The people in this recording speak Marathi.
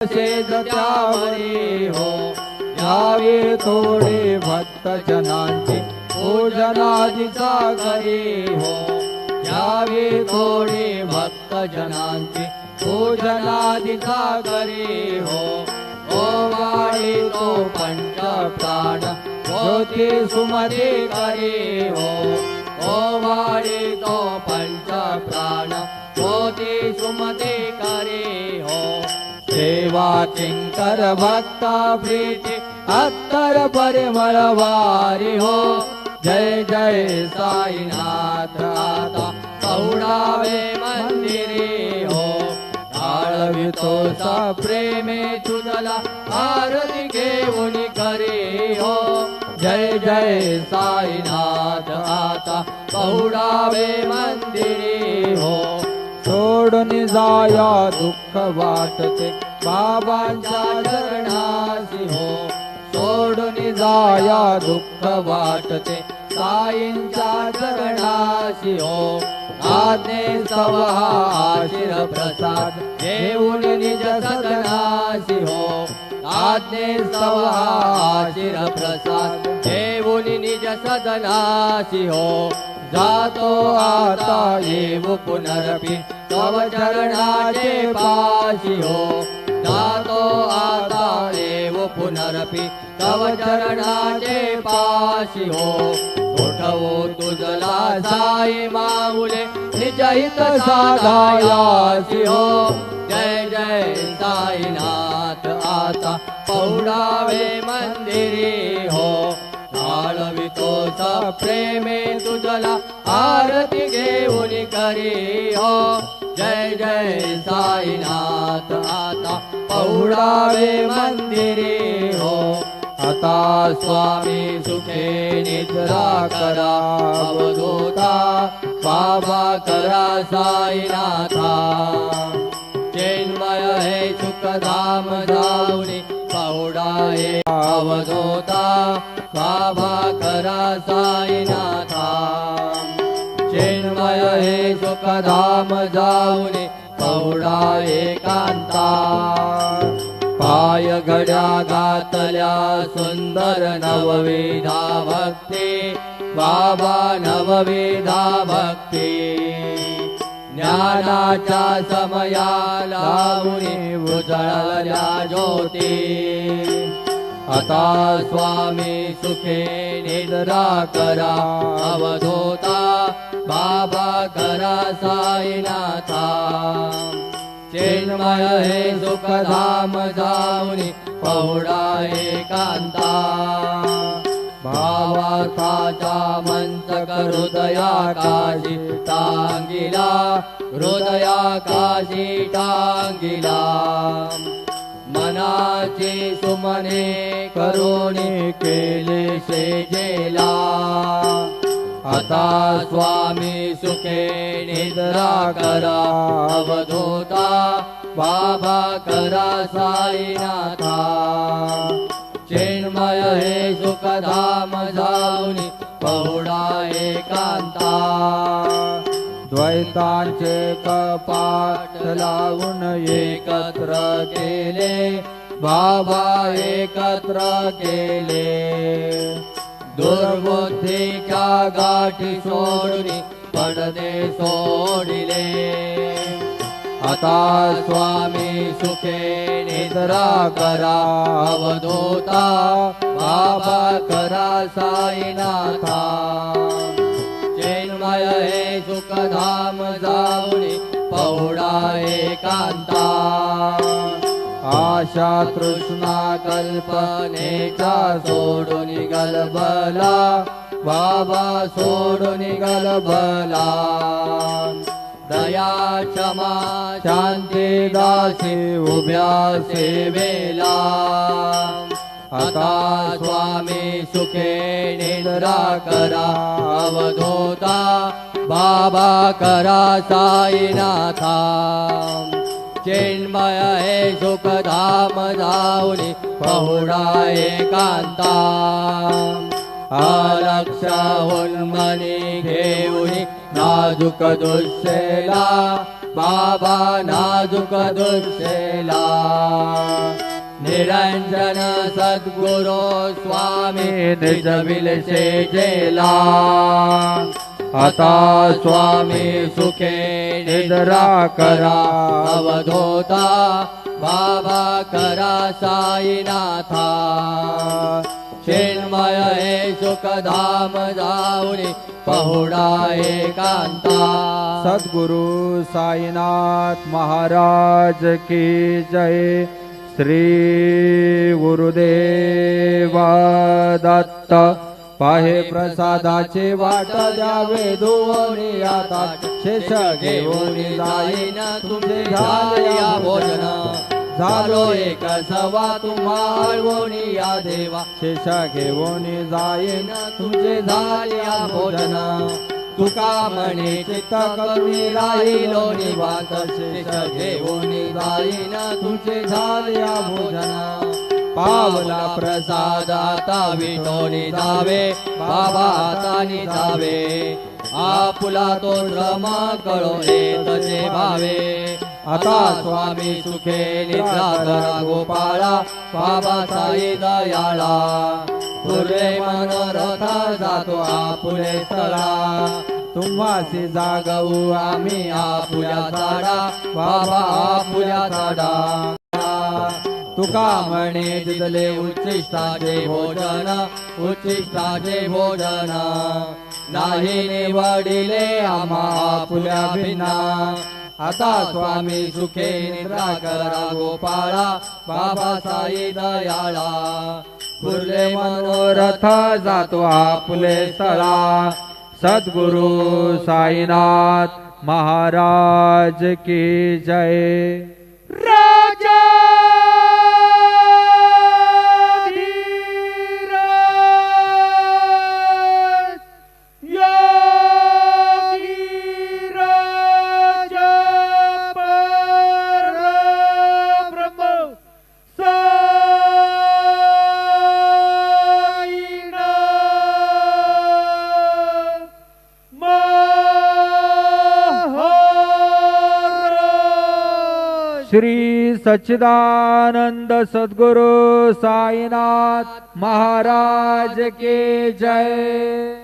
शेज त्यावरी हो यावे थोडे भक्त जनांचे पूजनादिचा घरी हो यावे थोडे भक्त जनांचे पूजनादिचा घरी हो ओवाळी तो पंच प्राण ज्योती सुमती करी हो ओवाळी तो पंच प्राण ज्योती सुमती करी हो सेवा किंकर भक्ता प्रीती अत्तर परिमळ वारी हो जय जय साईनाथ आता पौडावे मंदिरी हो आळवितो सा प्रेमे तुझला आरती घेऊन करी हो जय जय साईनाथ आता पौडावे मंदिरी हो सोडून जाया दुःख वाटते बाबांच्या चरणासी हो सोडून जाया दुःख वाटते साईंच्या चरणासी हो आज्ञे सवहा आशीर प्रसाद घेऊन निज सदनासी हो आज्ञे सवहा आशीर प्रसाद घेऊन निज सदनासी हो जातो आता येऊ पुनरपि तव चरणाचे पाशी हो जातो आता येऊ पुनरपि तव चरणाचे पाशी हो उठवो तुझला साई माऊले निजहित साधायासी हो जय जय साईनाथ आता पौडावे मंदिरी हो आळवितो सा प्रेमे तुझला आरती घेऊन करी हो जय जय साईनाथ आता पौडावे मंदिरी हो आता स्वामी सुखे निद्रा करा अवधूता बाबा करा साईनाथा चिन्मय हे सुखधाम जाऊनी पौडाए अवधूता बाबा करा साईनाथा चिन्मय हे सुखधाम जाऊनी पौडा एकांता पाय घड्या घातल्या सुंदर नवविधा भक्ती बाबा नवविधा भक्ती ज्ञानाच्या समया लावून उजळल्या ज्योती आता स्वामी सुखे निद्रा करा अवधूता बाबा करा साईनाथा चिन्मय हे सुखधाम जाऊनी पौडा एकांता भावार्थाचा मंचक हृदयाकाशी टांगिला हृदयाकाशी टांगिला मनाची सुमने करुणी केले शेजेला आता स्वामी सुखे निद्रा करा अवधूता बाबा करा साईनाथा चिन्मय हे सुखधाम जाऊनी पौडा एकांता द्वैतांचे कपाट लावून एकत्र केले बाबा एकत्र केले दुर्बुद्धीच्या गाठी सोडून पडदे सोडिले आता स्वामी सुखे निद्रा करा अवधूता बाबा करा साईनाथा चिन्मय हे सुखधाम जाऊनी पौडा एकांता आशा तृष्णा कल्पनेचा सोडून गलबला बाबा सोडून गलबला दया क्षमा शांती दासी उभ्या सेवेला आता स्वामी सुखे निद्रा करा अवधूता बाबा करा साईनाथा चिन्मय हे सुखधाम जाऊनी पौडा एकांता अलक्षा उन्मनी घेऊनी नाजुक दुःखेला बाबा नाजुक दुर्शेला निरंजन सद्गुरो स्वामी निज विलसे जेला आता स्वामी सुखे निद्रा करा अवधोता बाबा करा साईनाथा चिन्मय हे सुखधाम जाऊनी पहुडा एकांता सद्गुरु साईनाथ महाराज की जय। श्री गुरुदेवा दत्त पाहे प्रसादाचे वाट द्यावे दोन्ही आता शेष घेऊन जाईन तुमचे झाल्या भोजन झालो एक सवा तुम्हाला या देवा शेष घेऊन जाईन तुमचे झाल्या भोजन तुका म्हणे चित्त करुणी राहिलो निवांत शेष घेऊन जाईन तुमचे झाल्या भोजन पावला प्रसाद आता विठोनी जावे बाबा हातानी जावे आपुला तो श्रम कळो तसे भावे आता स्वामी सुखे निद्रा करा गोपाळा बाबा साई दयाळा पुरे मनोरथ जातो आपुले स्थळा तुम्हासी जागवू आम्ही आपुल्या झाडा बाबा आपुल्या झाडा तुका म्हणे जिथले उच्चिष्टाचे भोजन उच्चिष्टाचे भोजन नाही निवडिले आम्हा आपुल्या भिन्ना आता स्वामी सुखे निद्रा करा गोपाळा बाबा साई दयाळा पुरले मनोरथ जातो आपुले स्थळा सद्गुरु साईनाथ महाराज की जय। राजा श्री सच्चिदानंद सद्गुरु साईनाथ महाराज के जय।